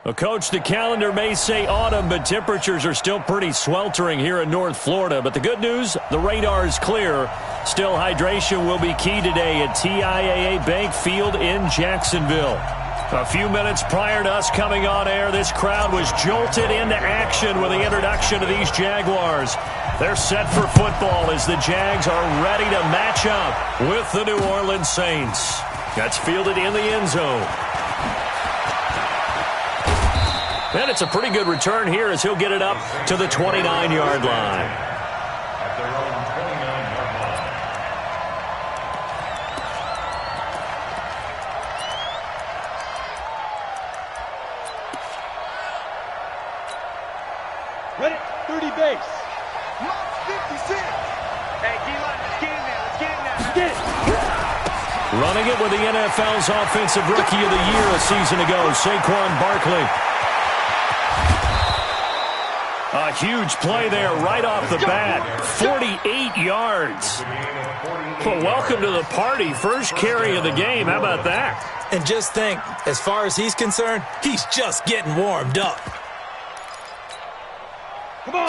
Well, Coach, the calendar may say autumn, but temperatures are still pretty sweltering here in North Florida. But the good news, the radar is clear. Still, hydration will be key today at TIAA Bank Field in Jacksonville. A few minutes prior to us coming on air, this crowd was jolted into action with the introduction of these Jaguars. They're set for football as the Jags are ready to match up with the New Orleans Saints. That's fielded in the end zone. And it's a pretty good return here as he'll get it up to the 29-yard line. At their own 29-yard line. Ready, 30 base. 56. Hey, D-line, let's get in there. Let's get in there. Let's get it. Running it with the NFL's Offensive Rookie of the Year a season ago, Saquon Barkley. A huge play there right off the bat. 48 yards. Well, welcome to the party. First carry of the game. How about that? And just think, as far as he's concerned, he's just getting warmed up.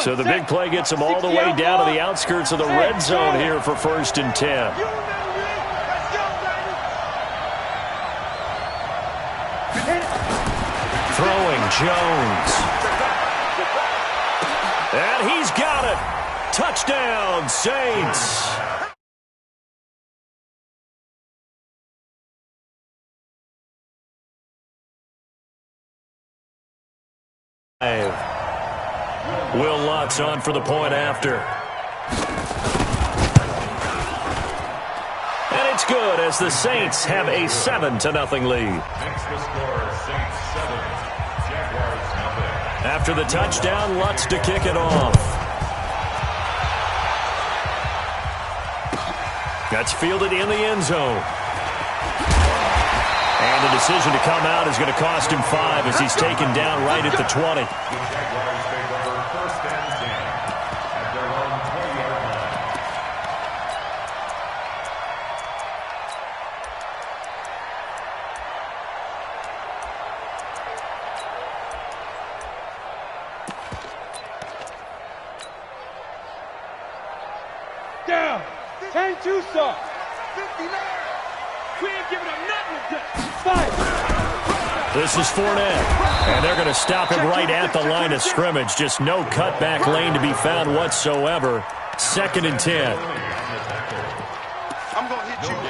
So the big play gets him all the way down to the outskirts of the red zone here for 1st and 10. Throwing Jones. And he's got it. Touchdown, Saints. Will Lutz on for the point after. And it's good as the Saints have a 7-0 lead. Next to score, Saints 7, Jaguars 0. After the touchdown, Lutz to kick it off. That's fielded in the end zone. And the decision to come out is going to cost him 5 as he's taken down right at the 20. The Jaguars take over 1st and 10 at their own 20-yard line. Down. 10 Tucson. 59. We ain't giving up nothing with this. 5. This is Fournette. And they're going to stop him right at the line of scrimmage. Just no cutback lane to be found whatsoever. 2nd and 10. I'm going to hit you all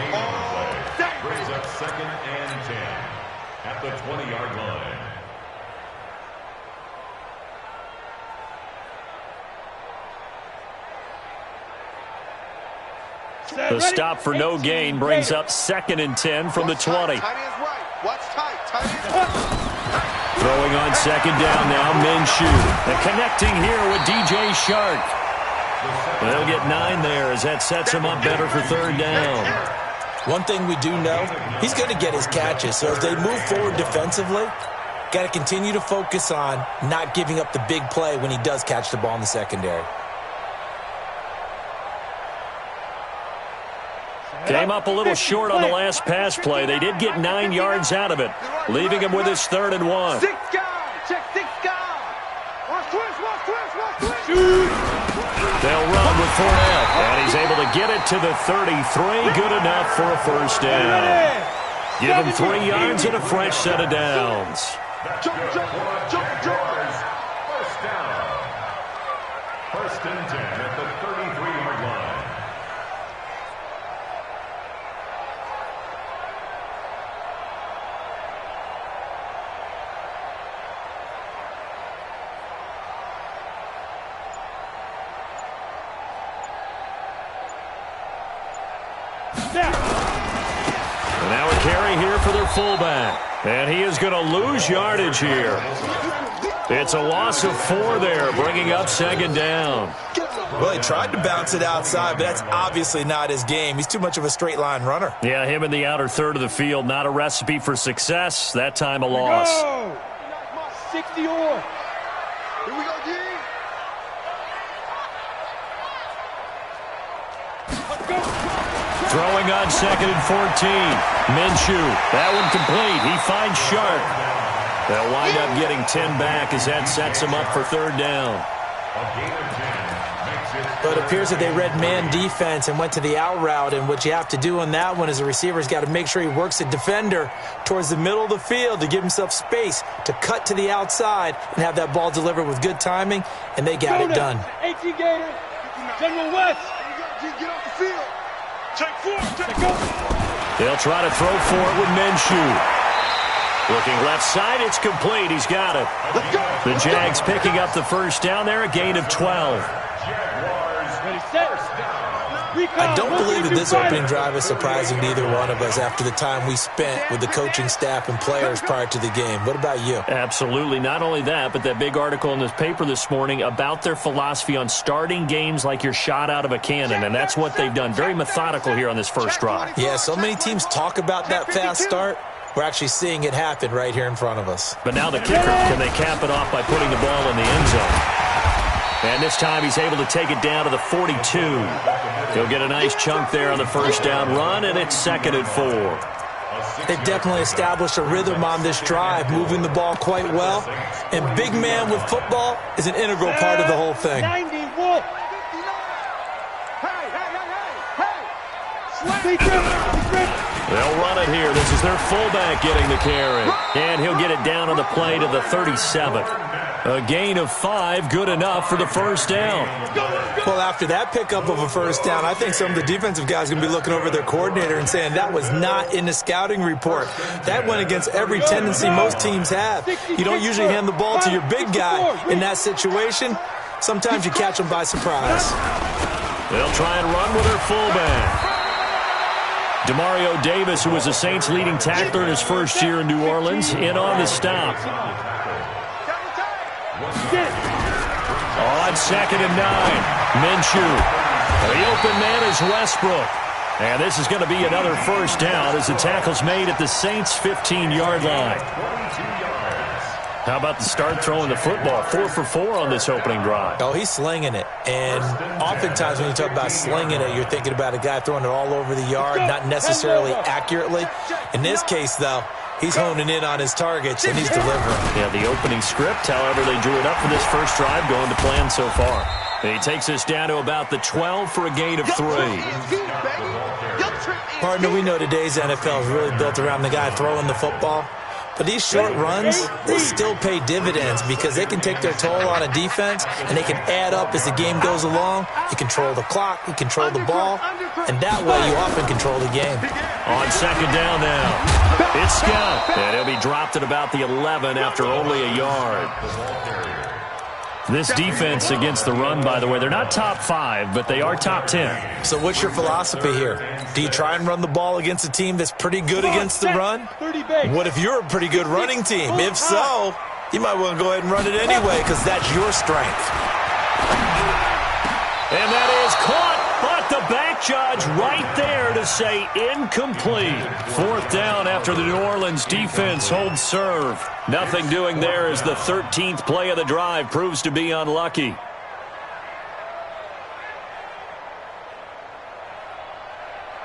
day. Brings up 2nd and 10 at the 20-yard line. The stop for no gain brings up 2nd and 10 from the 20. Tight end's right. Watch tight. Tight end's right. Throwing on 2nd down now, Minshew. And connecting here with DJ Shark. They'll get 9 there as that sets him up better for 3rd down. One thing we do know, he's going to get his catches. So as they move forward defensively, got to continue to focus on not giving up the big play when he does catch the ball in the secondary. Came up a little short on the last pass play. They did get 9 yards out of it, leaving him with his 3rd and 1. 6 guard. Check 6 guard. Watch twist. Watch twist. Watch twist. They'll run with Fournette, and he's able to get it to the 33. Good enough for a 1st down. Give him 3 yards and a fresh set of downs. Jump. 1st down. 1st and 10 at the 33-yard line. And now a carry here for their fullback. And he is going to lose yardage here. It's a loss of 4 there, bringing up 2nd down. Well, he tried to bounce it outside, but that's obviously not his game. He's too much of a straight line runner. Yeah, him in the outer third of the field, not a recipe for success. That time a loss. 60 or. Here we go, D. Throwing on 2nd and 14. Minshew. That one complete. He finds Sharp. They'll wind up getting 10 back as that sets them up for third down. But it appears that they read man defense and went to the out route, and what you have to do on that one is the receiver's got to make sure he works the defender towards the middle of the field to give himself space to cut to the outside and have that ball delivered with good timing, and they got it done. 18 Gator, General West. Get off the field. Take four. They'll try to throw for it with Minshew. Looking left side, it's complete. He's got it. The Jags picking up the first down there, a gain of 12. I don't believe that this opening drive is surprising to either one of us after the time we spent with the coaching staff and players prior to the game. What about you? Absolutely. Not only that, but that big article in this paper this morning about their philosophy on starting games like you're shot out of a cannon, and that's what they've done. Very methodical here on this first drive. Yeah, so many teams talk about that fast start. We're actually seeing it happen right here in front of us. But now the kicker, can they cap it off by putting the ball in the end zone? And this time he's able to take it down to the 42. He'll get a nice chunk there on the first down run, and it's 2nd and 4. They've definitely established a rhythm on this drive, moving the ball quite well. And big man with football is an integral part of the whole thing. 90, Wolf. Hey. They'll run it here. This is their fullback getting the carry. And he'll get it down on the play to the 37. A gain of 5, good enough for the first down. Well, after that pickup of a first down, I think some of the defensive guys are going to be looking over their coordinator and saying that was not in the scouting report. That went against every tendency most teams have. You don't usually hand the ball to your big guy in that situation. Sometimes you catch them by surprise. They'll try and run with their fullback. Demario Davis, who was the Saints' leading tackler in his first year in New Orleans, in on the stop. On 2nd and 9, Minshew. The open man is Westbrook. And this is going to be another first down as the tackle's made at the Saints' 15-yard line. How about the start throwing the football? 4 for 4 on this opening drive. Oh, he's slinging it. And oftentimes when you talk about slinging it, you're thinking about a guy throwing it all over the yard, not necessarily accurately. In this case, though, he's honing in on his targets, and he's delivering. Yeah, the opening script, however, they drew it up for this first drive, going to plan so far. He takes us down to about the 12 for a gain of 3. Partner, we know today's NFL is really built around the guy throwing the football. But these short runs, they still pay dividends because they can take their toll on a defense, and they can add up as the game goes along. You control the clock, you control the ball, and that way you often control the game. On 2nd down now, it's Scott. And he'll be dropped at about the 11 after only a yard. This defense against the run, by the way, they're not top 5, but they are top 10. So what's your philosophy here? Do you try and run the ball against a team that's pretty good against the run? What if you're a pretty good running team? If so, you might want to go ahead and run it anyway because that's your strength. And that is caught, but the back judge right there to say incomplete. 4th down after the New Orleans defense holds serve. Nothing doing there as the 13th play of the drive proves to be unlucky.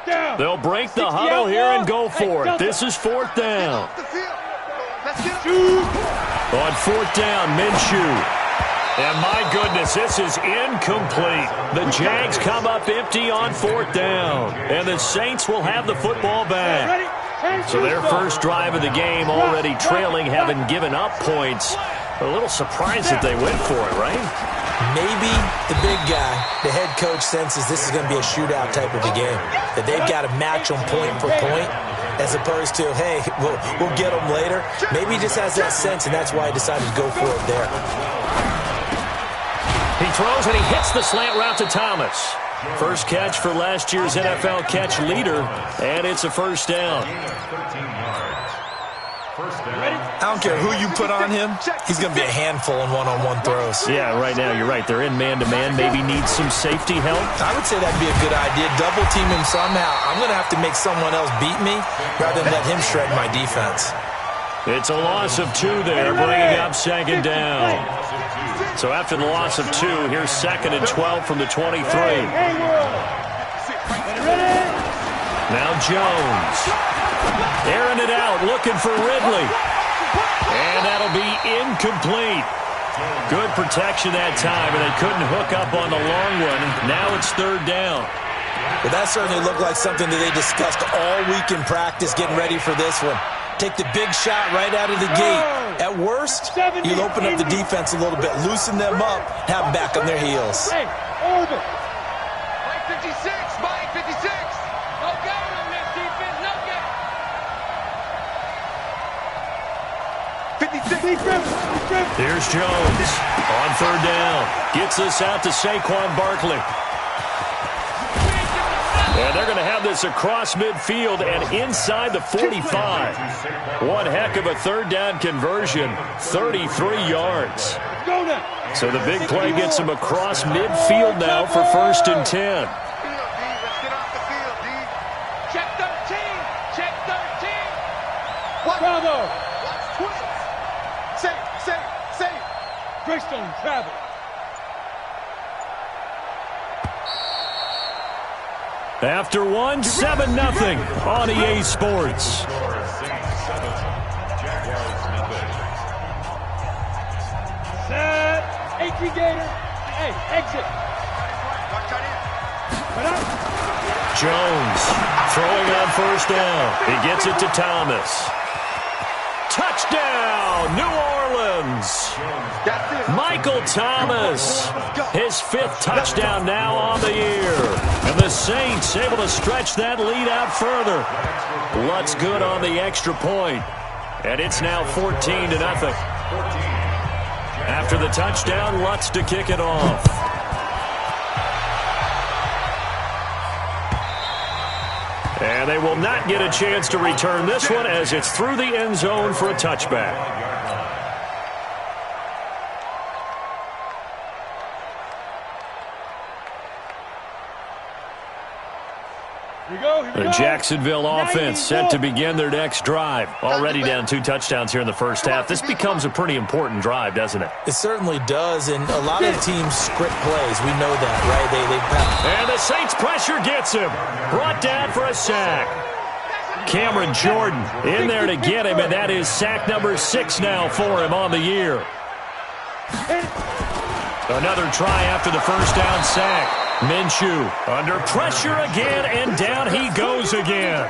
They'll break the huddle here and go for it. This is 4th down. On 4th down, Minshew. And my goodness, this is incomplete. The Jags come up empty on 4th down. And the Saints will have the football back. So their first drive of the game already trailing, having given up points. A little surprised that they went for it, right? Maybe the big guy, the head coach, senses this is going to be a shootout type of a game. That they've got to match them point for point as opposed to, hey, we'll get them later. Maybe he just has that sense, and that's why he decided to go for it there. He throws and he hits the slant route to Thomas. First catch for last year's NFL catch leader, and it's a first down. I don't care who you put on him, he's going to be a handful in one-on-one throws. Yeah, right now, you're right. They're in man-to-man. Maybe needs some safety help. I would say that'd be a good idea. Double team him somehow. I'm going to have to make someone else beat me rather than let him shred my defense. It's a loss of 2 there, bringing up 2nd down. So after the loss of 2, here's 2nd and 12 from the 23. Now Jones. Airing it out, looking for Ridley. And And that'll be incomplete. Good protection that time, and they couldn't hook up on the long one. Now it's third down. Well, that certainly looked like something that they discussed all week in practice, getting ready for this one. Take the big shot right out of the gate. At worst, you'll open up the defense a little bit, loosen them up, have them back on their heels. Hey, over. Mike 56, Mike 56. No game on that defense, no game. 56. Here's Jones on third down. Gets us out to Saquon Barkley. And they're going to have this across midfield and inside the 45. One heck of a third down conversion, 33 yards. So the big play gets them across midfield now for 1st and 10. Let's get off the field, D. Check 13. Check 13. What? Bravo. Watch 20. Save. Greystone travel. After one, 7-0 on EA Sports. Set. Entry Gator. Hey, exit. Watch out in. Cut out. Jones throwing on 1st down. He gets it to Thomas. Touchdown, New Orleans. Michael Thomas, his 5th touchdown now on the year. And the Saints able to stretch that lead out further. Lutz good on the extra point. And it's now 14-0. After the touchdown, Lutz to kick it off. And they will not get a chance to return this one as it's through the end zone for a touchback. The Jacksonville offense set to begin their next drive. Already down 2 touchdowns here in the first half. This becomes a pretty important drive, doesn't it? It certainly does, and a lot of teams script plays. We know that, right? And the Saints pressure gets him. Brought down for a sack. Cameron Jordan in there to get him, and that is sack number 6 now for him on the year. Another try after the first down sack. Minshew under pressure again, and down he goes again.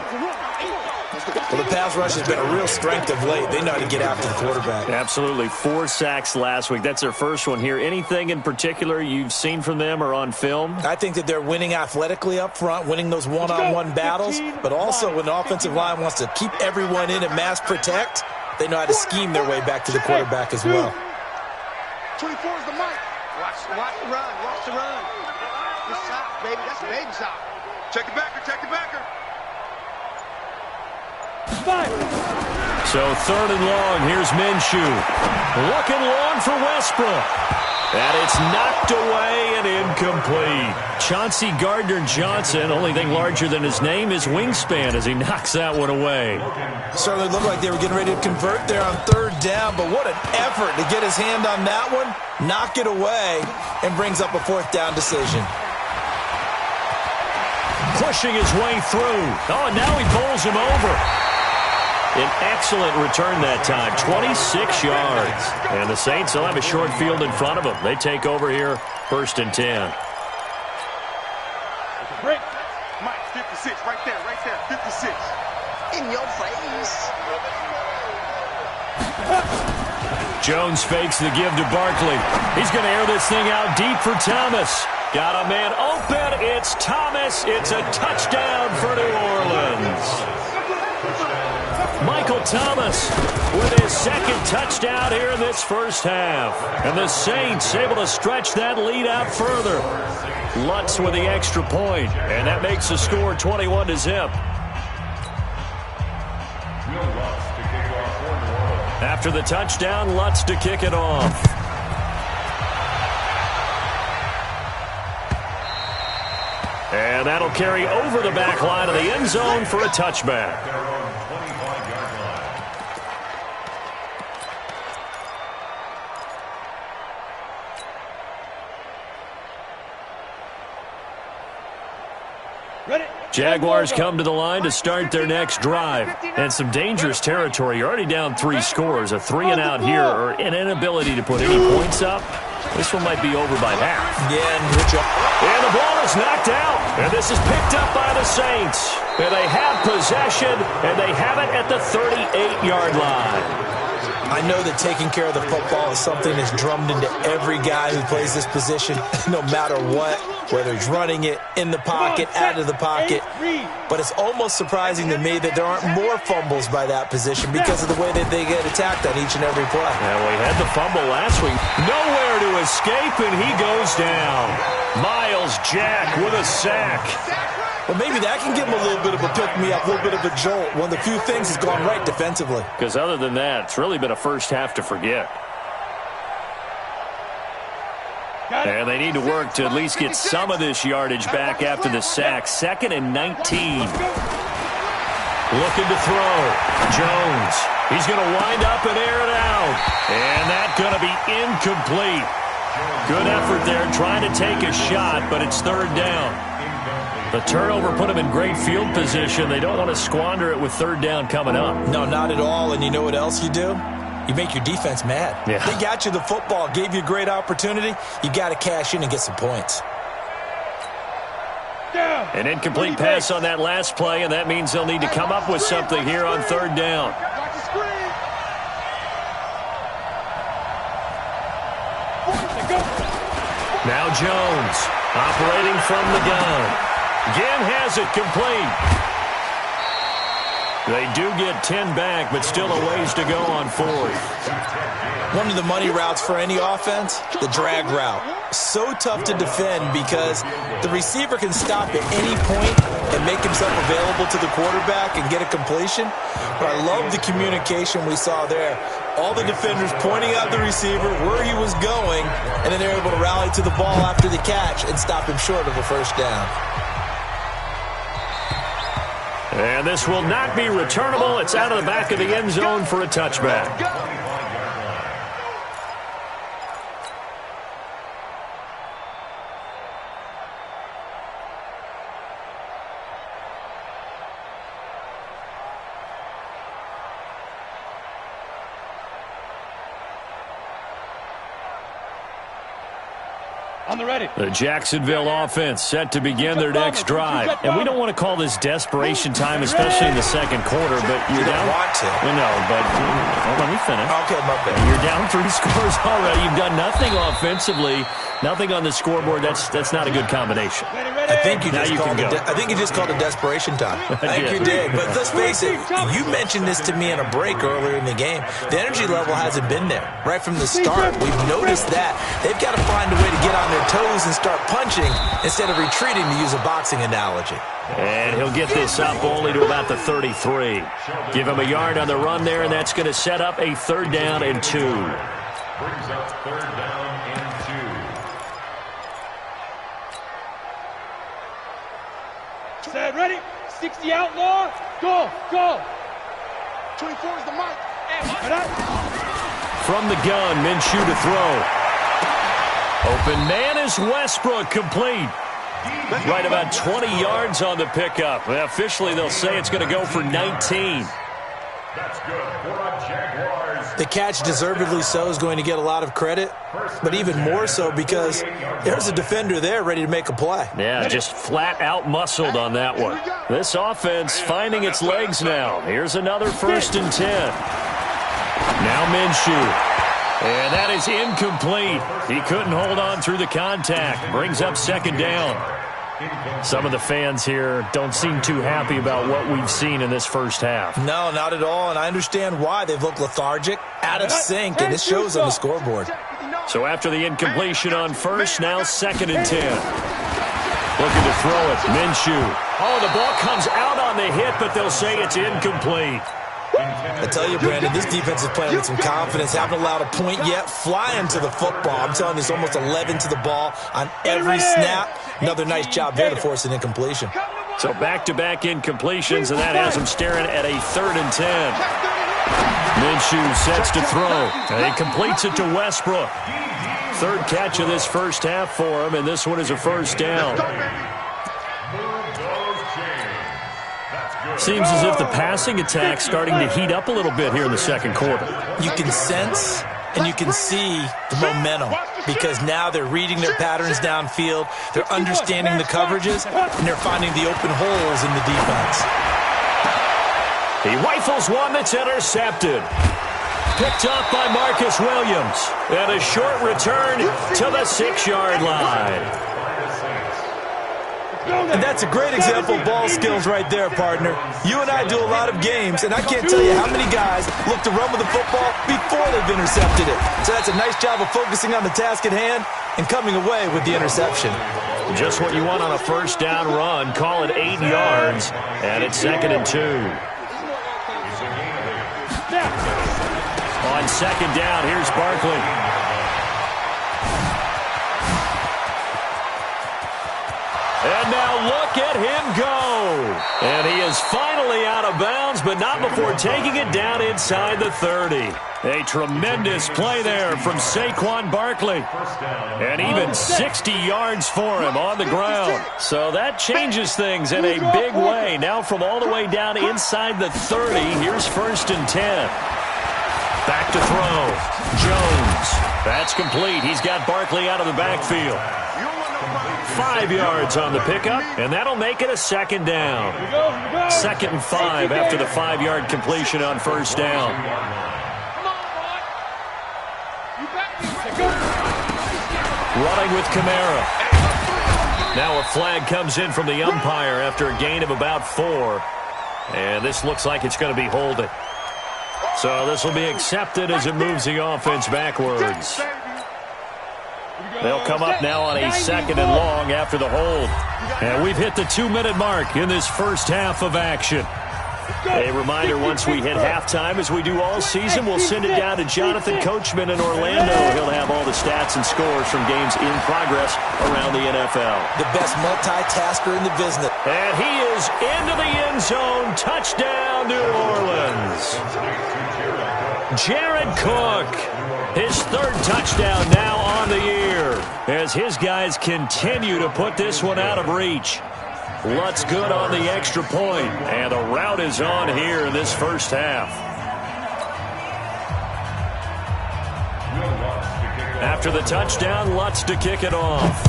Well, the pass rush has been a real strength of late. They know how to get after the quarterback. Absolutely. 4 sacks last week. That's their first one here. Anything in particular you've seen from them or on film? I think that they're winning athletically up front, winning those one-on-one battles, but also when the offensive line wants to keep everyone in and mass protect, they know how to scheme their way back to the quarterback as well. 24 is the mic. Watch the run. Watch the run. This shot, baby. That's a baby shot. Check the backer. Check the backer. So 3rd and long. Here's Minshew. Looking long for Westbrook. And it's knocked away and incomplete. Chauncey Gardner-Johnson, only thing larger than his name is wingspan as he knocks that one away. Certainly looked like they were getting ready to convert there on 3rd down, but what an effort to get his hand on that one, knock it away, and brings up a 4th down decision. Pushing his way through. Oh, and now he bowls him over. An excellent return that time, 26 yards. And the Saints will have a short field in front of them. They take over here, 1st and 10. Break. Mike, 56, right there, 56. In your face. Jones fakes the give to Barkley. He's going to air this thing out deep for Thomas. Got a man open. It's Thomas. It's a touchdown for New Orleans. Michael Thomas with his 2nd touchdown here in this first half. And the Saints able to stretch that lead out further. Lutz with the extra point, and that makes the score 21-0. After the touchdown, Lutz to kick it off. And that'll carry over the back line of the end zone for a touchback. Jaguars come to the line to start their next drive. And some dangerous territory. You're already down 3 scores. A 3-and-out here or an inability to put any points up. This one might be over by half. Yeah, and the ball is knocked out. And this is picked up by the Saints. And they have possession, and they have it at the 38-yard line. I know that taking care of the football is something that's drummed into every guy who plays this position, no matter what, whether he's running it, in the pocket, out of the pocket. But it's almost surprising to me that there aren't more fumbles by that position because of the way that they get attacked on each and every play. Yeah, we had the fumble last week. Nowhere to escape, and he goes down. Miles Jack with a sack. Well, maybe that can give him a little bit of a pick-me-up, a little bit of a jolt. One of the few things has gone right defensively. Because other than that, it's really been a first half to forget. And they need to work to at least get some of this yardage back after the sack. 2nd and 19. Looking to throw. Jones. He's going to wind up and air it out. And that's going to be incomplete. Good effort there trying to take a shot, but it's 3rd down. The turnover put them in great field position. They don't want to squander it with 3rd down coming up. No, not at all. And you know what else you do? You make your defense mad. Yeah. They got you the football, gave you a great opportunity. You got to cash in and get some points. An incomplete pass on that last play, and that means they'll need to come up with something here on 3rd down. Now Jones operating from the gun. Again has it complete. They do get 10 back, but still a ways to go on 4th. One of the money routes for any offense, the drag route. So tough to defend because the receiver can stop at any point and make himself available to the quarterback and get a completion. But I love the communication we saw there. All the defenders pointing out the receiver, where he was going, and then they're able to rally to the ball after the catch and stop him short of a 1st down. And this will not be returnable. It's out of the back of the end zone for a touchback. On the ready. The Jacksonville offense set to begin their next drive. And we don't want to call this desperation time, especially in the 2nd quarter, but you're down. Want to. No, but let me finish. Okay, my bad. You're down 3 scores already. You've done nothing offensively, nothing on the scoreboard. That's not a good combination. I think you just called it desperation time. I think you did. But let's face it, you mentioned this to me in a break earlier in the game. The energy level hasn't been there right from the start. We've noticed that. They've got to find a way to get on their toes and start punching instead of retreating, to use a boxing analogy. And he'll get this up only to about the 33. Give him a yard on the run there, and that's going to set up a 3rd down and 2. Brings up 3rd down and 2. Set, ready. 60 outlaw. Go, go. 24 is the mark. From the gun, Minshew to throw. Open man is Westbrook, complete. Right about 20 yards on the pickup. Well, officially, they'll say it's going to go for 19. That's good for a Jaguars. The catch, deservedly so, is going to get a lot of credit, but even more so because there's a defender there ready to make a play. Yeah, just flat out muscled on that one. This offense finding its legs now. Here's another 1st and 10. Now Minshew. And that is incomplete. He couldn't hold on through the contact. Brings up 2nd down. Some of the fans here don't seem too happy about what we've seen in this first half. No, not at all, and I understand why. They've looked lethargic, out of sync, and this shows on the scoreboard. So after the incompletion on 1st, now 2nd and 10. Looking to throw it, Minshew. Oh, the ball comes out on the hit, but they'll say it's incomplete. I tell you, Brandon, this defense is playing with some confidence. Haven't allowed a point yet. Flying to the football. I'm telling you, it's almost 11 to the ball on every snap. Another nice job there to force an incompletion. So back-to-back incompletions, and that has him staring at a 3rd and 10. Minshew sets to throw, and he completes it to Westbrook. 3rd catch of this first half for him, and this one is a 1st down. Seems as if the passing attack's starting to heat up a little bit here in the second quarter. You can sense and you can see the momentum because now they're reading their patterns downfield, they're understanding the coverages, and they're finding the open holes in the defense. He rifles one that's intercepted. Picked up by Marcus Williams. And a short return to the 6-yard line. And that's a great example of ball skills right there, partner. You and I do a lot of games, and I can't tell you how many guys look to run with the football before they've intercepted it. So that's a nice job of focusing on the task at hand and coming away with the interception. Just what you want on a first down run. Call it 8 yards, and it's 2nd and 2. On 2nd down, here's Barkley. And now look at him go. And he is finally out of bounds, but not before taking it down inside the 30. A tremendous play there from Saquon Barkley. And even 60 yards for him on the ground. So that changes things in a big way. Now from all the way down inside the 30, here's 1st and 10. Back to throw. Jones. That's complete. He's got Barkley out of the backfield. 5 yards on the pickup, and that'll make it a 2nd down. 2nd and 5 after the 5-yard completion on 1st down. Running with Kamara. Now a flag comes in from the umpire after a gain of about 4. And this looks like it's going to be holding. So this will be accepted as it moves the offense backwards. They'll come up now on a 2nd and long after the hold. And we've hit the 2-minute mark in this first half of action. A reminder, once we hit halftime, as we do all season, we'll send it down to Jonathan Coachman in Orlando. He'll have all the stats and scores from games in progress around the NFL. The best multitasker in the business. And he is into the end zone. Touchdown, New Orleans. Jared Cook, his 3rd touchdown now on the year, as his guys continue to put this one out of reach. Lutz good on the extra point, and the route is on here in this first half. After the touchdown, Lutz to kick it off.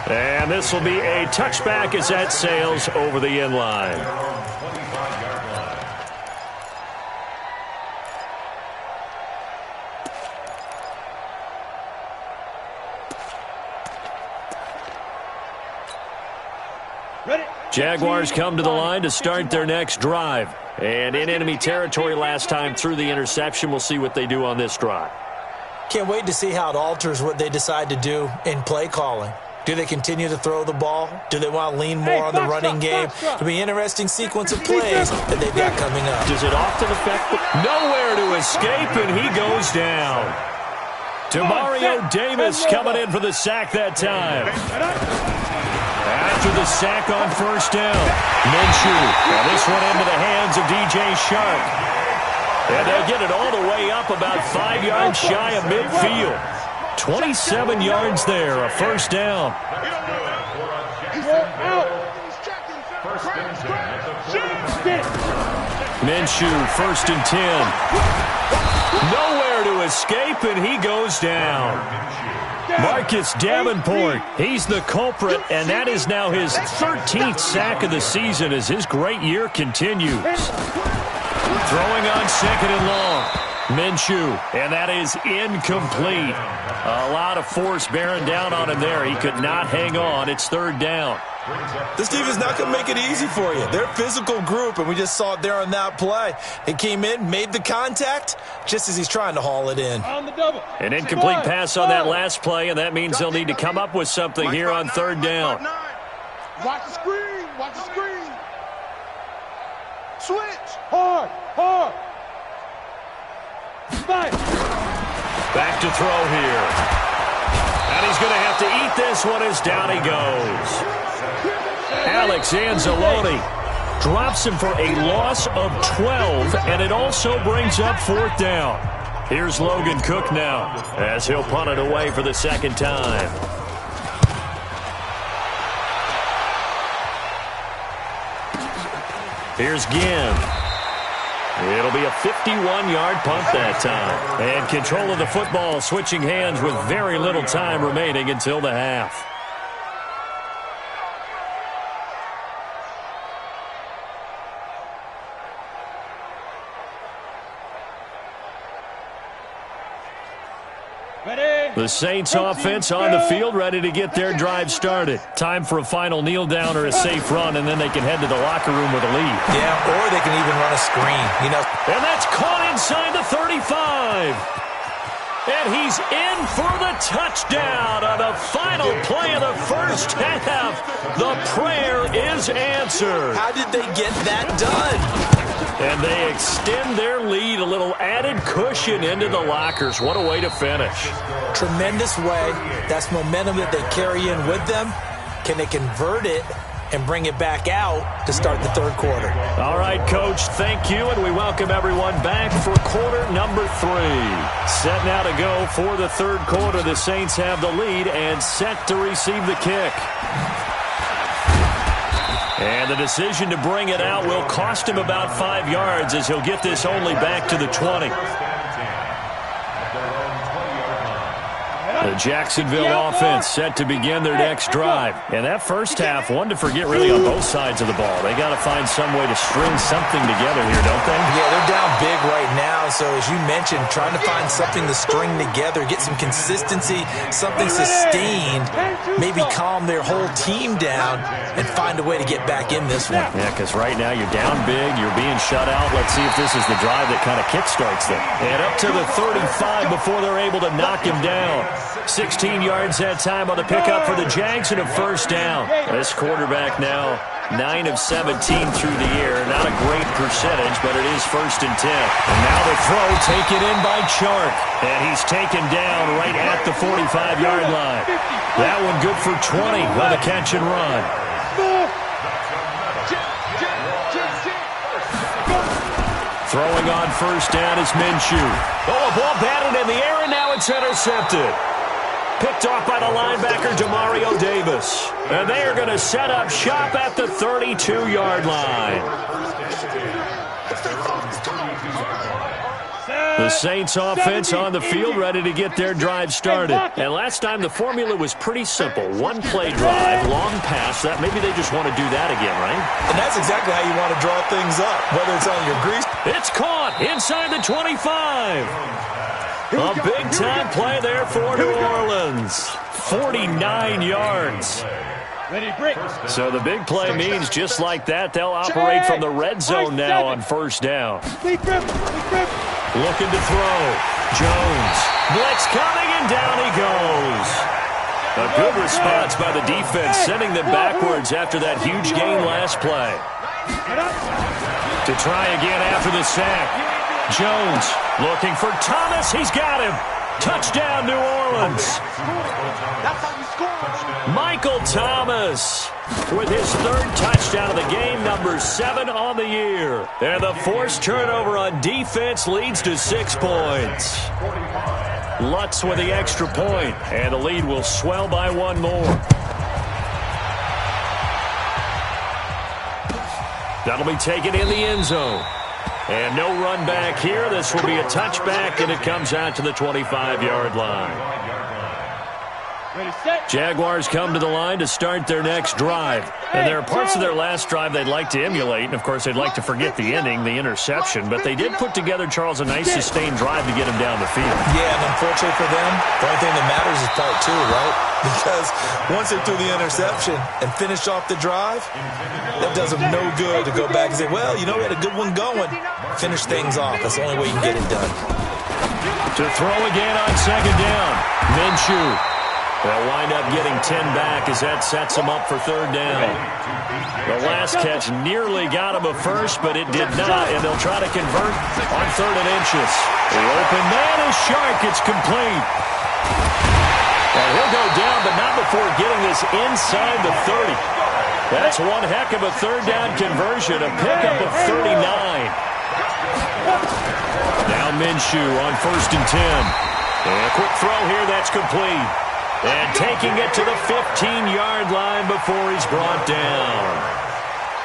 And this will be a touchback as that sails over the end line. Jaguars come to the line to start their next drive. And in enemy territory last time through the interception. We'll see what they do on this drive. Can't wait to see how it alters what they decide to do in play calling. Do they continue to throw the ball? Do they want to lean more on the running game? It'll be an interesting sequence of plays that they've got coming up. Does it often affect? Nowhere to escape, and he goes down. Demario Davis coming in for the sack that time. After the sack on 1st down, Minshew. And this one into the hands of DJ Shark. And they'll get it all the way up about 5 yards shy of midfield. 27 yards there, a 1st down. Minshew, 1st and 10. Nowhere to escape, and he goes down. Marcus Davenport, he's the culprit, and that is now his 13th sack of the season as his great year continues. Throwing on 2nd and long. Minshew, and that is incomplete. A lot of force bearing down on him there. He could not hang on. It's 3rd down. This team is not going to make it easy for you. They're a physical group, and we just saw it there on that play. They came in, made the contact, just as he's trying to haul it in. An incomplete pass on that last play, and that means they'll need to come up with something here on 3rd down. Watch the screen. Watch the screen. Switch. Hard. Back to throw here. And he's going to have to eat this one as down he goes. Alex Anzalone drops him for a loss of 12, and it also brings up 4th down. Here's Logan Cook now as he'll punt it away for the 2nd time. Here's Ginn. It'll be a 51-yard punt that time. And control of the football switching hands with very little time remaining until the half. The Saints offense on the field, ready to get their drive started. Time for a final kneel down or a safe run, and then they can head to the locker room with a lead. Yeah, or they can even run a screen, And that's caught inside the 35. And he's in for the touchdown on the final play of the first half. The prayer is answered. How did they get that done? And they extend their lead, a little added cushion into the lockers. What a way to finish. Tremendous way. That's momentum that they carry in with them. Can they convert it and bring it back out to start the third quarter? All right, Coach, thank you, and we welcome everyone back for quarter number 3. Set now to go for the third quarter. The Saints have the lead and set to receive the kick. And the decision to bring it out will cost him about 5 yards as he'll get this only back to the 20. The Jacksonville offense set to begin their next drive. And that first half, one to forget really on both sides of the ball. They got to find some way to string something together here, don't they? Yeah, they're down big right now. So as you mentioned, trying to find something to string together, get some consistency, something sustained, maybe calm their whole team down and find a way to get back in this one. Yeah, because right now you're down big, you're being shut out. Let's see if this is the drive that kind of kickstarts them. And up to the 35 before they're able to knock him down. 16 yards that time on the pickup for the Jags and a first down. This quarterback now 9 of 17 through the air. Not a great percentage, but it is 1st and 10. And now the throw taken in by Chark. And he's taken down right at the 45-yard line. That one good for 20 on the catch and run. Throwing on first down is Minshew. Oh, a ball batted in the air, and now it's intercepted. Picked off by the linebacker, Demario Davis. And they are going to set up shop at the 32-yard line. The Saints offense on the field ready to get their drive started. And last time the formula was pretty simple. One play drive, long pass. That maybe they just want to do that again, right? And that's exactly how you want to draw things up, whether it's on your grease. It's caught inside the 25. A big-time play there for New Orleans. 49 yards. So the big play means just like that, they'll operate from the red zone now on first down. Looking to throw. Jones. Blitz coming, and down he goes. A good response by the defense, sending them backwards after that huge gain last play. To try again after the sack. Jones looking for Thomas. He's got him. Touchdown, New Orleans. Michael Thomas with his 3rd touchdown of the game, number 7 on the year. And the forced turnover on defense leads to 6 points. Lutz with the extra point, and the lead will swell by 1 more. That'll be taken in the end zone. And no run back here. This will be a touchback, and it comes out to the 25-yard line. Jaguars come to the line to start their next drive. And there are parts of their last drive they'd like to emulate. And, of course, they'd like to forget the ending, the interception. But they did put together, Charles, a nice sustained drive to get him down the field. Yeah, and unfortunately for them, the only thing that matters is part 2, right? Because once they threw the interception and finished off the drive, that does them no good to go back and say, well, you know, we had a good one going. Finish things off. That's the only way you can get it done. To throw again on second down. Minshew. They'll wind up getting 10 back as that sets them up for third down. The last catch nearly got him a first, but it did not, and they'll try to convert on 3rd and inches. The open man is Chark. It's complete. And he'll go down, but not before getting this inside the 30. That's one heck of a third down conversion, a pickup of 39. Now Minshew on 1st and 10. And a quick throw here, that's complete. And taking it to the 15-yard line before he's brought down.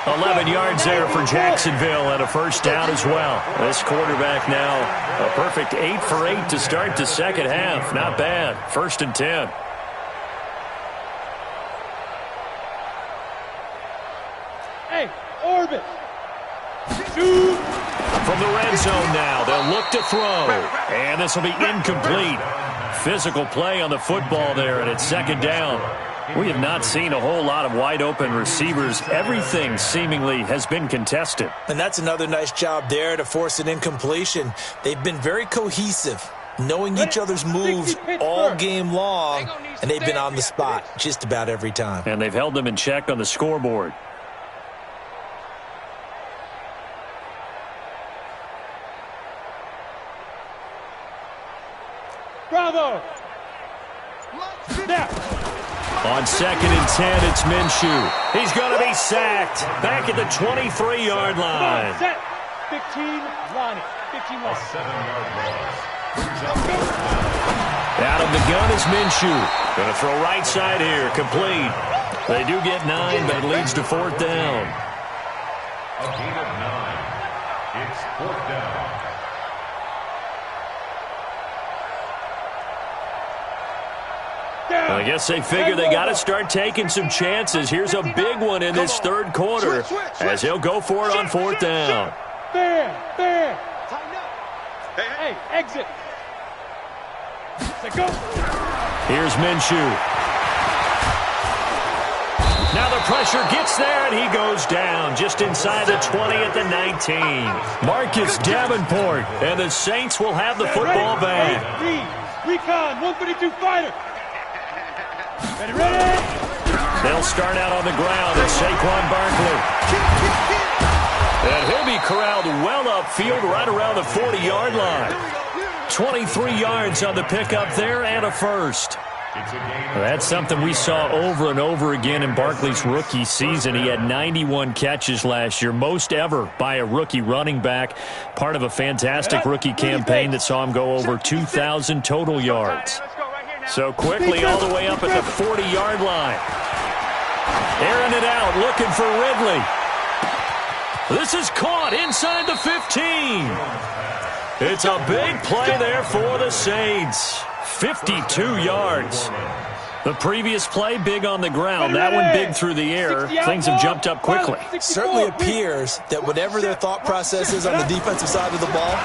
11 yards there for Jacksonville and a first down as well. This quarterback now a perfect 8 for 8 to start the second half. Not bad. 1st and 10. Hey, orbit. Shoot. From the red zone now, they'll look to throw. And this will be incomplete. Physical play on the football there, and it's 2nd down. We have not seen a whole lot of wide-open receivers. Everything seemingly has been contested. And that's another nice job there to force an incompletion. They've been very cohesive, knowing each other's moves all game long, and they've been on the spot just about every time. And they've held them in check on the scoreboard. Bravo. Now. On 2nd and 10, it's Minshew. He's going to be sacked. Back at the 23-yard line. Set. 15, line it. 15 line. 7-yard loss. Out of the gun is Minshew. Going to throw right side here. Complete. They do get 9, but it leads to 4th down. A gain of 9. It's 4th down. I guess they figure they got to start taking some chances. Here's a big one in this 3rd quarter as he'll go for it on 4th down. There. Hey, exit. Go. Here's Minshew. Now the pressure gets there, and he goes down just inside the 20 at the 19. Marcus Davenport, and the Saints will have the football back. Recon, 132 fighter. Ready. They'll start out on the ground at Saquon Barkley. And he'll be corralled well upfield right around the 40-yard line. 23 yards on the pickup there and a first. That's something we saw over and over again in Barkley's rookie season. He had 91 catches last year, most ever by a rookie running back, part of a fantastic rookie campaign that saw him go over 2,000 total yards. So quickly all the way up at the 40-yard line. Airing it out, looking for Ridley. This is caught inside the 15. It's a big play there for the Saints. 52 yards. The previous play, big on the ground. That one big through the air. Things have jumped up quickly. Certainly appears that whatever their thought process is on the defensive side of the ball,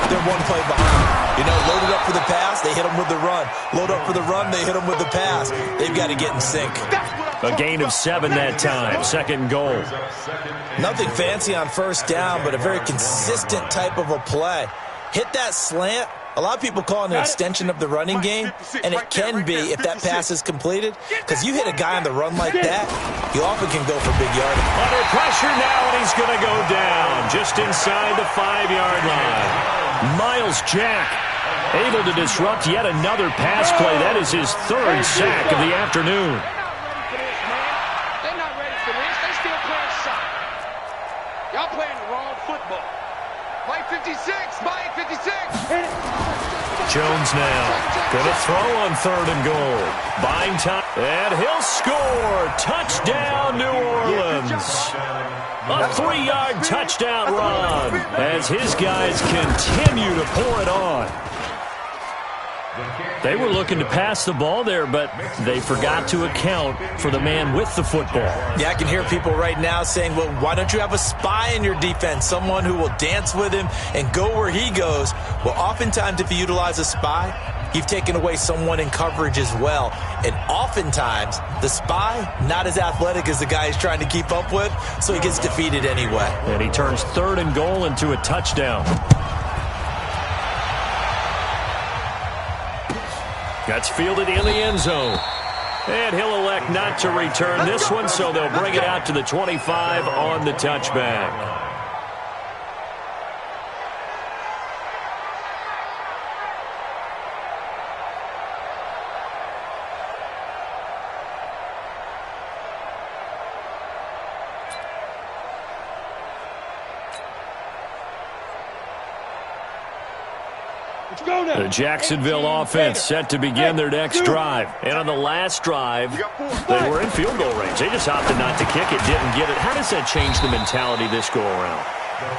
they're one play behind. You know, loaded up for the pass, they hit them with the run. Load up for the run, they hit them with the pass. They've got to get in sync. A gain of 7 that time. 2nd goal. Nothing fancy on 1st down, but a very consistent type of a play. Hit that slant. A lot of people call it an extension of the running game, and it can be if that pass is completed, because you hit a guy on the run like that, you often can go for big yardage. Under pressure now, and he's going to go down just inside the 5-yard line. Miles Jack able to disrupt yet another pass play. That is his 3rd sack of the afternoon. They're not ready for this. They still playing soccer. Y'all playing the wrong football. Play 56. Play 56. Jones now going to throw on 3rd and goal. Buying time. And he'll score. Touchdown, New Orleans. A 3-yard touchdown run as his guys continue to pour it on. They were looking to pass the ball there, but they forgot to account for the man with the football. Yeah, I can hear people right now saying, well, why don't you have a spy in your defense, someone who will dance with him and go where he goes? Well, oftentimes if you utilize a spy, you've taken away someone in coverage as well. And oftentimes, the spy, not as athletic as the guy he's trying to keep up with, so he gets defeated anyway. And he turns 3rd and goal into a touchdown. That's fielded in the end zone. And he'll elect not to return this one, so they'll bring it out to the 25 on the touchback. The Jacksonville offense set to begin their next drive. And on the last drive, they were in field goal range. They just opted not to kick it, didn't get it. How does that change the mentality this go-around?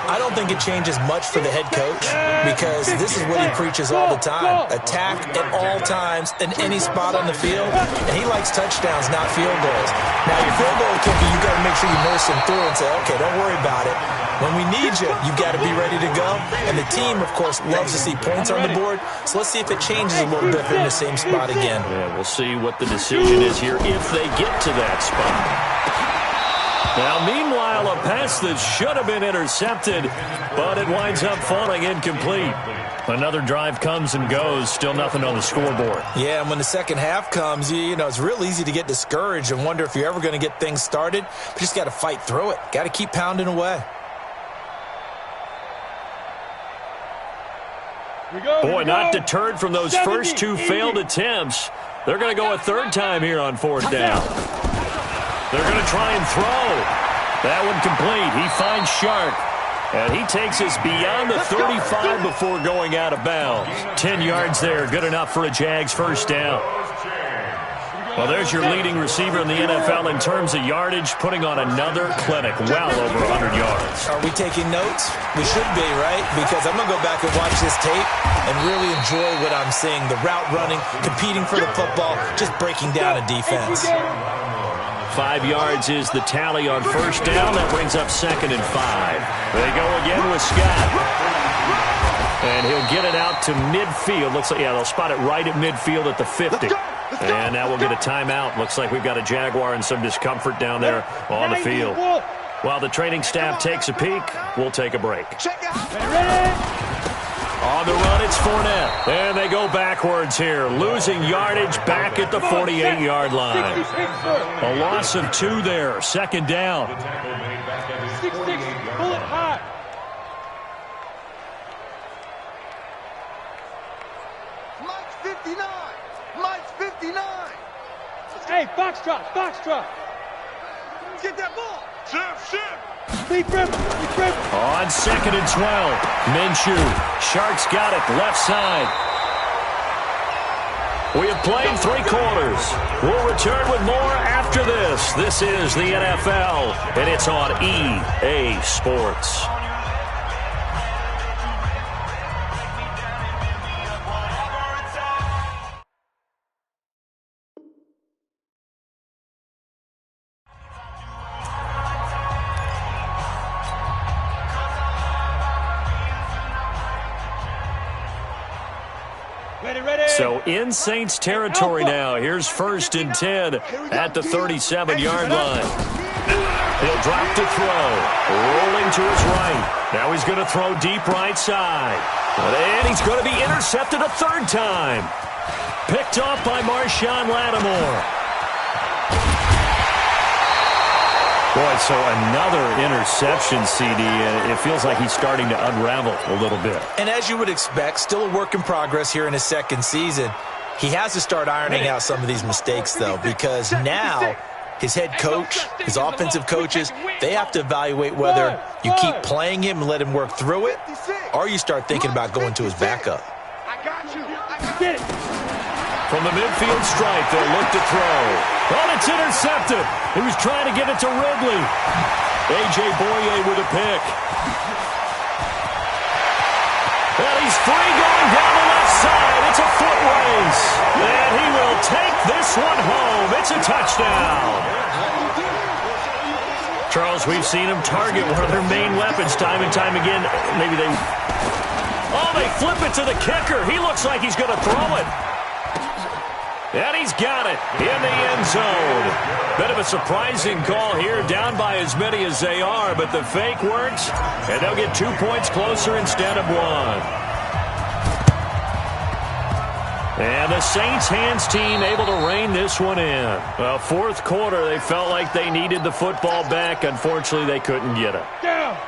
I don't think it changes much for the head coach because this is what he preaches all the time. Attack at all times in any spot on the field, and he likes touchdowns, not field goals. Now, your field goal kicker, you got to make sure you nurse him through and say, okay, don't worry about it. When we need you, you got to be ready to go. And the team, of course, loves to see points on the board, so let's see if it changes a little bit if they're in the same spot again. Yeah, we'll see what the decision is here if they get to that spot. Now, meanwhile, a pass that should have been intercepted, but it winds up falling incomplete. Another drive comes and goes, still nothing on the scoreboard. Yeah, and when the second half comes, you know, it's real easy to get discouraged and wonder if you're ever going to get things started. But you just got to fight through it. Got to keep pounding away. Boy, not deterred from those first two failed attempts. They're going to go a third time here on fourth down. They're going to try and throw. That one complete. He finds Shark. And he takes us beyond the 35 before going out of bounds. 10 yards there. Good enough for a Jags first down. Well, there's your leading receiver in the NFL in terms of yardage, putting on another clinic, well over 100 yards. Are we taking notes? We should be, right? Because I'm going to go back and watch this tape and really enjoy what I'm seeing. The route running, competing for the football, just breaking down a defense. 5 yards is the tally on first down. That brings up 2nd and 5. They go again with Scott. And he'll get it out to midfield. Looks like, yeah, they'll spot it right at midfield at the 50. And now we'll get a timeout. Looks like we've got a Jaguar and some discomfort down there on the field. While the training staff takes a peek, we'll take a break. On the run, it's Fournette. And they go backwards here, losing yardage back at the 48-yard line. A loss of 2 there, 2nd down. 6-6, pull it high. Mike's 59. Mike's 59. Hey, box drop, box drop. Get that ball. Shift. Lead grip. On 2nd and 12, Minshew. Sharks got it, left side. We have played 3 quarters. We'll return with more after this. This is the NFL, and it's on EA Sports. So in Saints territory now. Here's 1st and 10 at the 37-yard line. He'll drop to throw. Rolling to his right. Now he's going to throw deep right side. And he's going to be intercepted a 3rd time. Picked off by Marshawn Lattimore. Boy, so another interception, CD, and it feels like he's starting to unravel a little bit. And as you would expect, still a work in progress here in his 2nd season. He has to start ironing out some of these mistakes, though, because now his head coach, his offensive coaches, they have to evaluate whether you keep playing him and let him work through it, or you start thinking about going to his backup. I got you. Get it. From the midfield stripe, they'll look to throw. Oh, it's intercepted. He was trying to get it to Ridley. A.J. Boye with a pick. And he's free going down the left side. It's a foot race. And he will take this one home. It's a touchdown. Charles, we've seen him target one of their main weapons time and time again. Maybe they... Oh, they flip it to the kicker. He looks like he's going to throw it. And he's got it in the end zone. Bit of a surprising call here, down by as many as they are, but the fake works, and they'll get 2 points closer instead of 1. And the Saints hands team able to rein this one in. Well, 4th quarter, they felt like they needed the football back. Unfortunately, they couldn't get it.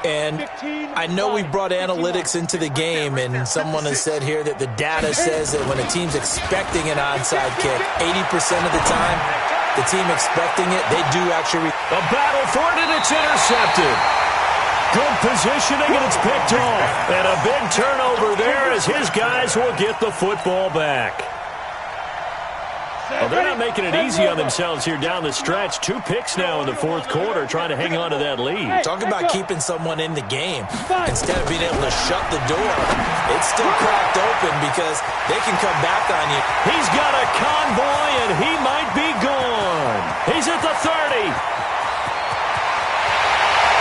And I know we brought analytics into the game, and someone has said here that the data says that when a team's expecting an onside kick, 80% of the time, the team expecting it, they do actually... A battle for it, and it's intercepted. Good positioning, and it's picked off. And a big turnover there as his guys will get the football back. Well, they're not making it easy on themselves here down the stretch. 2 picks now in the fourth quarter, trying to hang on to that lead. Talk about keeping someone in the game. Instead of being able to shut the door, it's still cracked open because they can come back on you. He's got a convoy, and he might be gone. He's at the 30.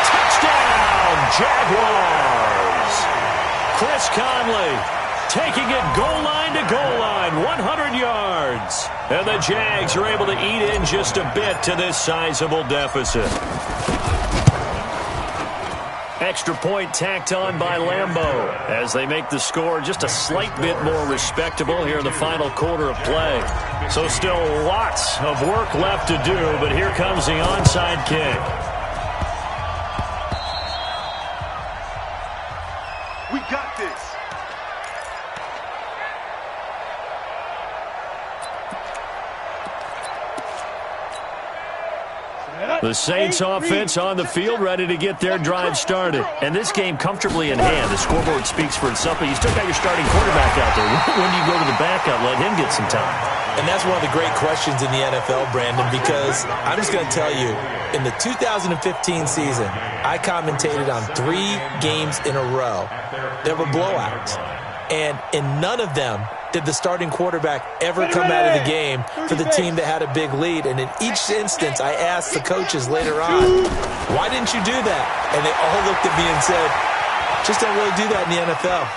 Touchdown, Jaguars. Chris Conley taking it goal line to goal line, 100 yards. And the Jags are able to eat in just a bit to this sizable deficit. Extra point tacked on by Lambeau as they make the score just a slight bit more respectable here in the final quarter of play. So still lots of work left to do, but here comes the onside kick. We got this. The Saints offense on the field, ready to get their drive started. And this game comfortably in hand. The scoreboard speaks for itself, but you still got your starting quarterback out there. When do you go to the backup, let him get some time? And that's one of the great questions in the NFL, Brandon, because I'm just going to tell you, in the 2015 season, I commentated on 3 games in a row. There were blowouts. And in none of them did the starting quarterback ever come out of the game for the team that had a big lead. And in each instance, I asked the coaches later on, why didn't you do that? And they all looked at me and said, just don't really do that in the NFL.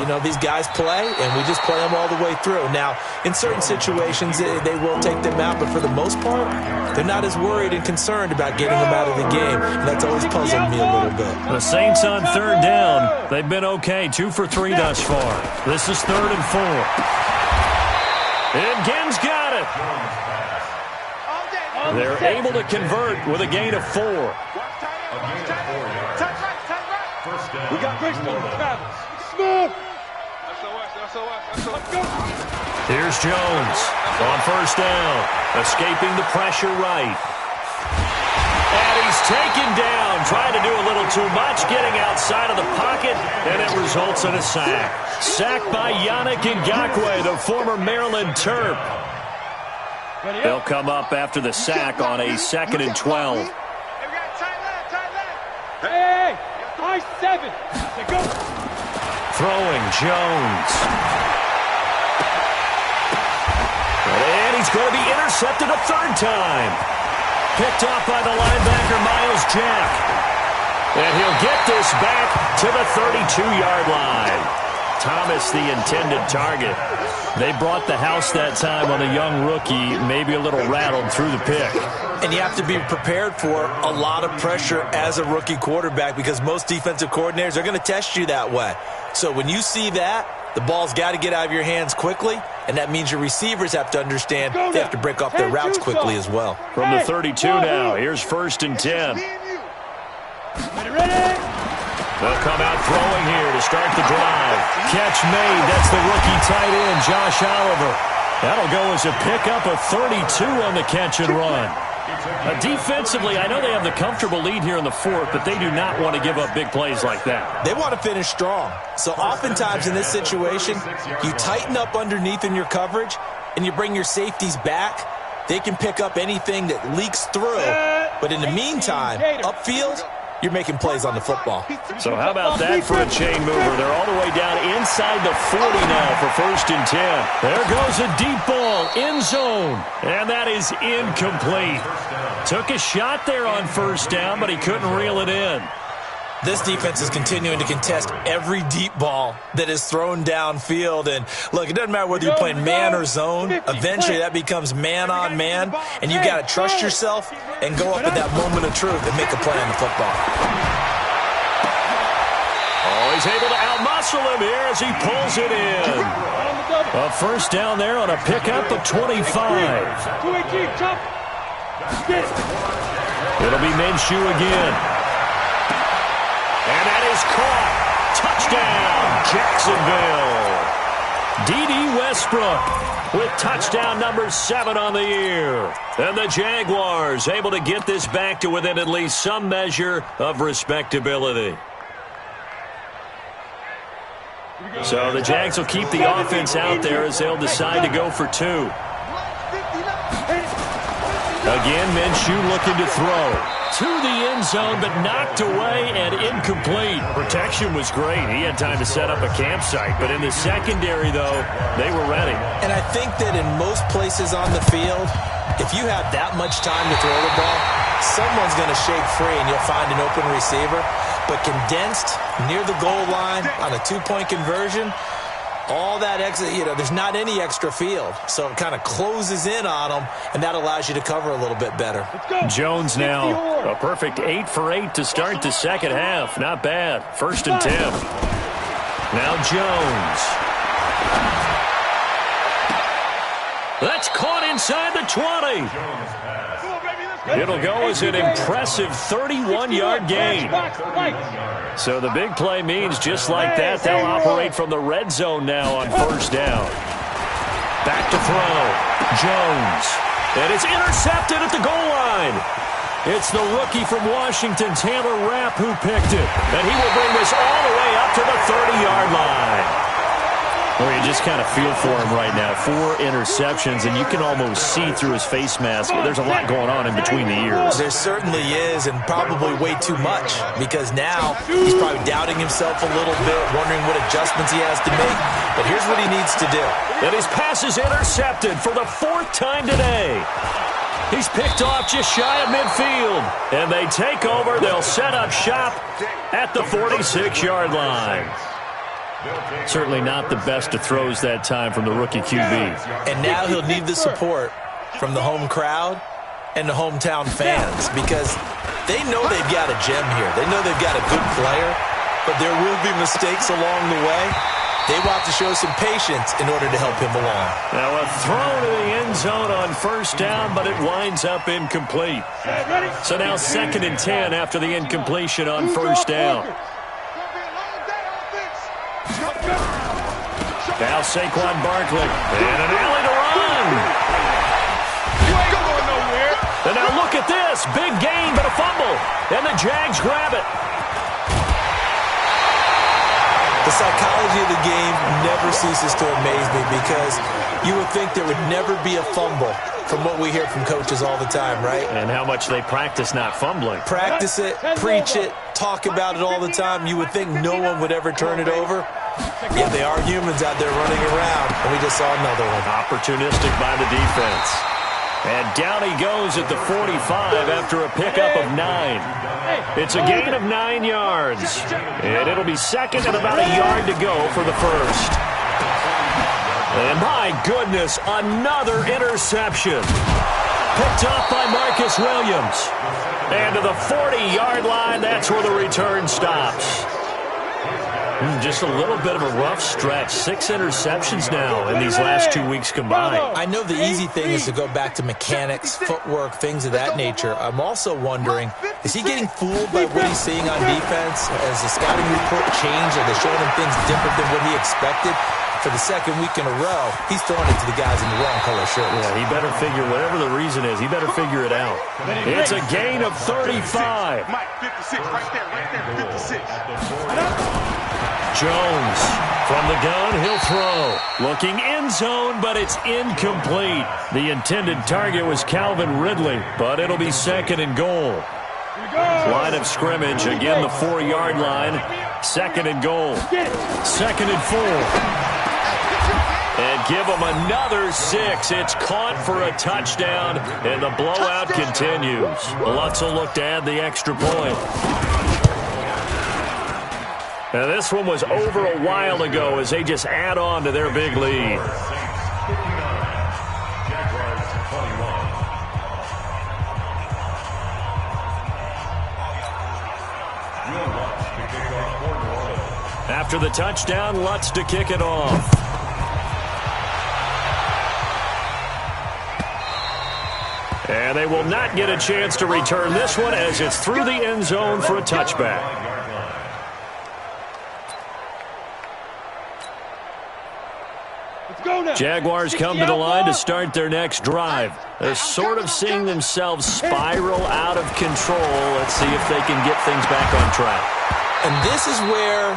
You know, these guys play, and we just play them all the way through. Now, in certain situations, they will take them out, but for the most part, they're not as worried and concerned about getting them out of the game, and that's always puzzled me a little bit. The Saints on third down. They've been okay, 2 for 3 thus far. This is 3rd and 4. And Ginn's got it. They're able to convert with a gain of 4. We got Bristol and Travis. Smooth. Here's Jones on first down, escaping the pressure right. And he's taken down, trying to do a little too much, getting outside of the pocket, and it results in a sack. Sacked by Yannick Ngakoue, the former Maryland Terp. They'll come up after the sack on a 2nd and 12. Hey, high 7. Go. Throwing Jones. And he's going to be intercepted a 3rd time. Picked off by the linebacker, Miles Jack. And he'll get this back to the 32-yard line. Thomas, the intended target. They brought the house that time on a young rookie, maybe a little rattled through the pick. And you have to be prepared for a lot of pressure as a rookie quarterback because most defensive coordinators are going to test you that way. So when you see that, the ball's got to get out of your hands quickly, and that means your receivers have to understand they have to break off their routes quickly as well. From the 32 now, here's 1st and 10. They'll come out throwing here to start the drive. Catch made. That's the rookie tight end, Josh Oliver. That'll go as a pickup of 32 on the catch and run. Defensively, I know they have the comfortable lead here in the 4th, but they do not want to give up big plays like that. They want to finish strong. So oftentimes in this situation, you tighten up underneath in your coverage, and you bring your safeties back. They can pick up anything that leaks through. But in the meantime, upfield, you're making plays on the football. So how about that for a chain mover? They're all the way down inside the 40 now for 1st and 10. There goes a deep ball, end zone, and that is incomplete. Took a shot there on 1st down, but he couldn't reel it in. This defense is continuing to contest every deep ball that is thrown downfield. And, look, it doesn't matter whether you're playing man or zone. Eventually that becomes man on man, and you've got to trust yourself and go up at that moment of truth and make a play on the football. Oh, he's able to outmuscle him here as he pulls it in. A 1st down there on a pickup of 25. It'll be Minshew again. And that is caught. Touchdown, Jacksonville. D.D. Westbrook with touchdown number 7 on the year. And the Jaguars able to get this back to within at least some measure of respectability. So the Jags will keep the offense out there as they'll decide to go for 2. Again, Minshew looking to throw. To the end zone, but knocked away and incomplete. Protection was great. He had time to set up a campsite. But in the secondary, though, they were ready. And I think that in most places on the field, if you have that much time to throw the ball, someone's going to shake free and you'll find an open receiver. But condensed near the goal line on a 2-point conversion, all that extra, there's not any extra field. So it kind of closes in on them, and that allows you to cover a little bit better. Jones now, a perfect 8 for 8 to start the second half. Not bad. 1st and 10. Now Jones. That's caught inside the 20. It'll go as an impressive 31-yard gain. So the big play means just like that, they'll operate from the red zone now on 1st down. Back to throw. Jones. And it's intercepted at the goal line. It's the rookie from Washington, Taylor Rapp, who picked it. And he will bring this all the way up to the 30-yard line. Well, you just kind of feel for him right now. 4 interceptions, and you can almost see through his face mask. There's a lot going on in between the ears. There certainly is, and probably way too much, because now he's probably doubting himself a little bit, wondering what adjustments he has to make. But here's what he needs to do. And his pass is intercepted for the 4th time today. He's picked off just shy of midfield. And they take over. They'll set up shop at the 46-yard line. Certainly not the best of throws that time from the rookie QB. And now he'll need the support from the home crowd and the hometown fans, because they know they've got a gem here. They know they've got a good player, but there will be mistakes along the way. They want to show some patience in order to help him along. Now a throw to the end zone on 1st down, but it winds up incomplete. So now 2nd and 10 after the incompletion on 1st down. Now Saquon Barkley, and an alley to run. You ain't going nowhere. And now look at this. Big gain, but a fumble. And the Jags grab it. The psychology of the game never ceases to amaze me, because you would think there would never be a fumble from what we hear from coaches all the time, right? And how much they practice not fumbling. Practice it, preach it, talk about it all the time. You would think no one would ever turn it over. Yeah, they are humans out there running around, and we just saw another one. Opportunistic by the defense. And down he goes at the 45 after a pickup of 9. It's a gain of 9 yards. And it'll be 2nd and about a yard to go for the 1st. And my goodness, another interception. Picked off by Marcus Williams. And to the 40-yard line, that's where the return stops. Just a little bit of a rough stretch. 6 interceptions now in these last 2 weeks combined. I know the easy thing is to go back to mechanics, footwork, things of that nature. I'm also wondering, is he getting fooled by what he's seeing on defense? Has the scouting report changed? Are they showing him things different than what he expected? For the 2nd week in a row, he's throwing it to the guys in the wrong color shirts. Yeah, he better figure, whatever the reason is, he better figure it out. It's a gain of 35. Mike, 56, right there, 56. Jones from the gun, he'll throw. Looking end zone, but it's incomplete. The intended target was Calvin Ridley, but it'll be 2nd and goal. Line of scrimmage, again the 4-yard line. 2nd and goal. 2nd and 4. And give them another 6. It's caught for a touchdown, and the blowout continues. Lutz will look to add the extra point. Now this one was over a while ago as they just add on to their big lead. After the touchdown, Lutz to kick it off. And they will not get a chance to return this one as it's through the end zone for a touchback. Jaguars come to the line to start their next drive. They're sort of seeing themselves spiral out of control. Let's see if they can get things back on track. And this is where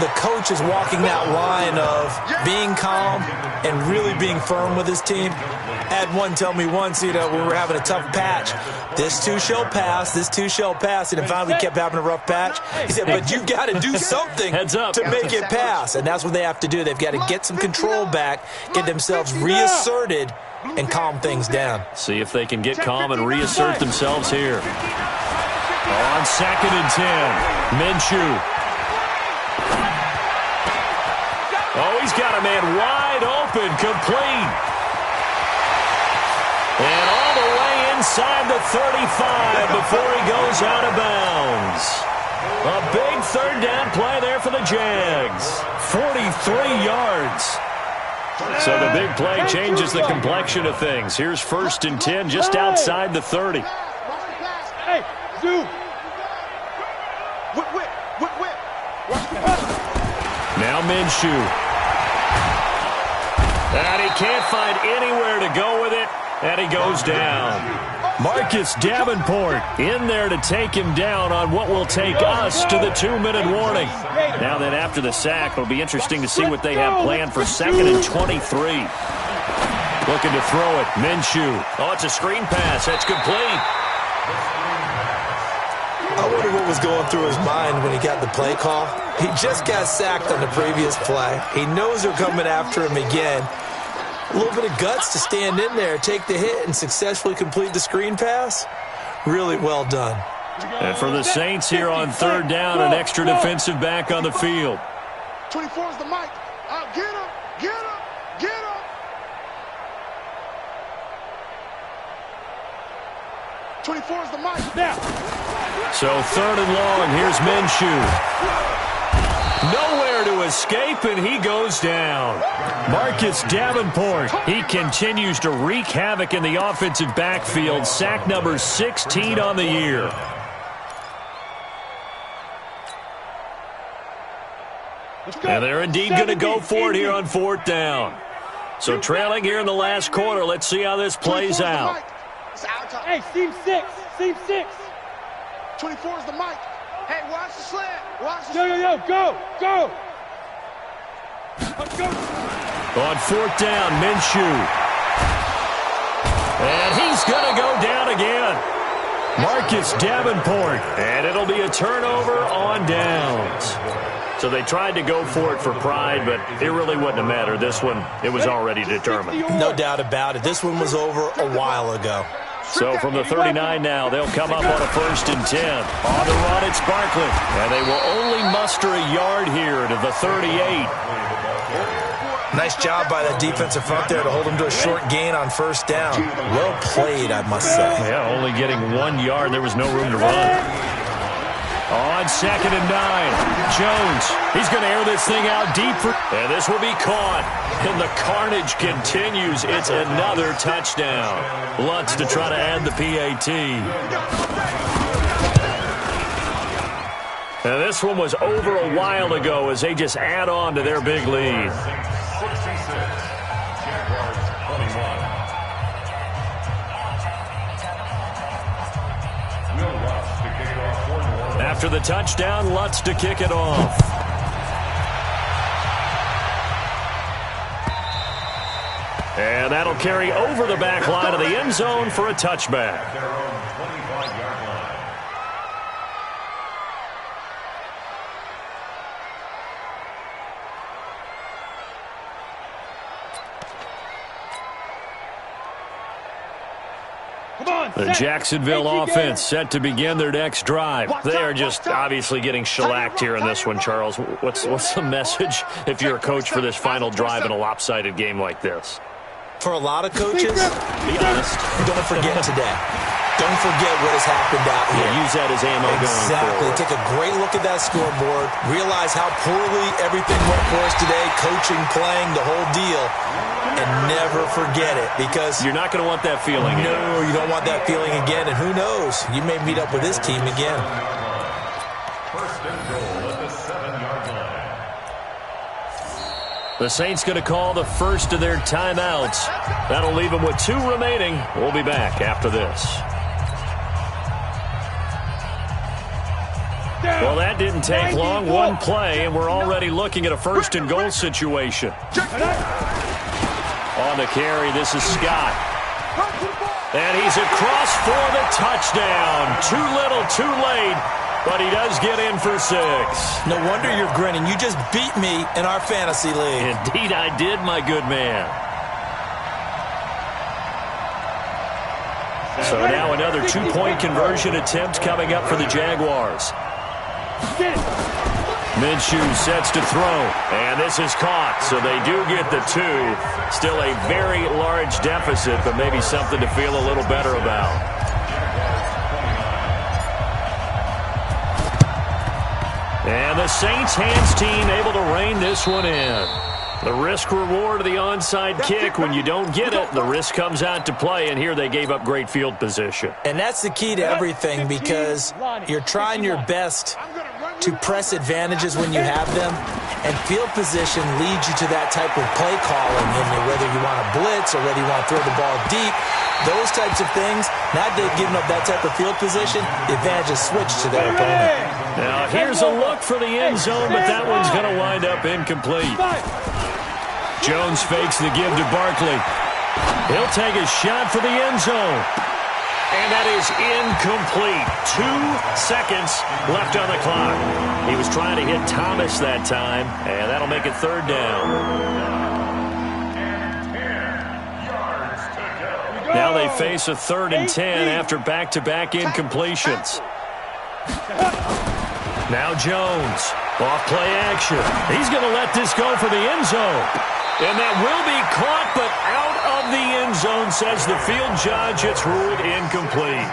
the coach is walking that line of being calm and really being firm with his team. I had one tell me once, when we were having a tough patch, this too shall pass, this too shall pass, and finally we kept having a rough patch. He said, but you've got to do something to make it pass, and that's what they have to do. They've got to get some control back, get themselves reasserted, and calm things down. See if they can get calm and reassert themselves here. On 2nd and 10, Minshew. Oh, he's got a man wide open, complete. And all the way inside the 35 before he goes out of bounds. A big third down play there for the Jags. 43 yards. So the big play changes the complexion of things. Here's 1st and 10 just outside the 30. Hey, zoom. Whip. Now Minshew. And he can't find anywhere to go with it, and he goes down. Marcus Davenport in there to take him down on what will take us to the 2-minute warning. Now then, after the sack, it'll be interesting to see what they have planned for 2nd and 23. Looking to throw it, Minshew. Oh, it's a screen pass. That's complete. I wonder what was going through his mind when he got the play call. He just got sacked on the previous play. He knows they're coming after him again. A little bit of guts to stand in there, take the hit, and successfully complete the screen pass. Really well done. And for the Saints here on 3rd down, an extra defensive back on the field. 24 is the mic. Get him. 24 is the mic. Now. So 3rd and long, here's Minshew. Nowhere to escape, and he goes down. Marcus Davenport, he continues to wreak havoc in the offensive backfield. Sack number 16 on the year. And they're indeed going to go for it here on 4th down. So trailing here in the last quarter, let's see how this plays out. Hey, seam 6. 24 is the mic. Hey, watch the slant. Go. Let's go. On 4th down, Minshew. And he's going to go down again. Marcus Davenport. And it'll be a turnover on downs. So they tried to go for it for pride, but it really wouldn't have mattered. This one, it was already determined. No doubt about it. This one was over a while ago. So from the 39 now, they'll come up on a 1st and 10. On the run, it's Barkley. And they will only muster a yard here to the 38. Nice job by that defensive front there to hold him to a short gain on 1st down. Well played, I must say. Yeah, only getting 1 yard. There was no room to run. On 2nd and 9, Jones. He's going to air this thing out deep. And this will be caught. And the carnage continues. It's another touchdown. Lutz to try to add the PAT. And this one was over a while ago as they just add on to their big lead. 66, Jaguars 21. After the touchdown, Lutz to kick it off. And that'll carry over the back line of the end zone for a touchback. Their own 25-yard line. The Jacksonville offense set to begin their next drive. They are just obviously getting shellacked here in this one, Charles. What's the message if you're a coach for this final drive in a lopsided game like this? For a lot of coaches, Be honest. don't forget today. Don't forget what has happened out here. Yeah, use that as ammo Exactly. going forward. Take a great look at that scoreboard. Realize how poorly everything went for us today. Coaching, playing, the whole deal. And never forget it, because You're not going to want that feeling again. no, you don't want that feeling again. And who knows? You may meet up with this team again. First and goal at the 7-yard line. The Saints going to call the first of their timeouts. That'll leave them with 2 remaining. We'll be back after this. Well, that didn't take long. 1 play, and we're already looking at a first and goal situation. On the carry, this is Scott. And he's across for the touchdown. Too little, too late. But he does get in for 6. No wonder you're grinning. You just beat me in our fantasy league. Indeed I did, my good man. So now another 2-point conversion attempt coming up for the Jaguars. Minshew sets to throw, and this is caught, so they do get the 2. Still a very large deficit, but maybe something to feel a little better about. And the Saints hands team able to rein this one in. The risk-reward of the onside kick, when you don't get it, the risk comes out to play, and here they gave up great field position. And that's the key to everything, because you're trying your best to press advantages when you have them, and field position leads you to that type of play calling, whether you want to blitz or whether you want to throw the ball deep. Those types of things, not giving up that type of field position, the advantage is switched to their opponent. Now here's a look for the end zone, but that one's going to wind up incomplete. Jones fakes the give to Barkley. He'll take a shot for the end zone. And that is incomplete. 2 seconds left on the clock. He was trying to hit Thomas that time, and that'll make it 3rd down. Now they face a 3rd and 10 after back-to-back incompletions. Now Jones, off play action. He's going to let this go for the end zone. And that will be caught, but out of the end zone, says the field judge. It's ruled incomplete.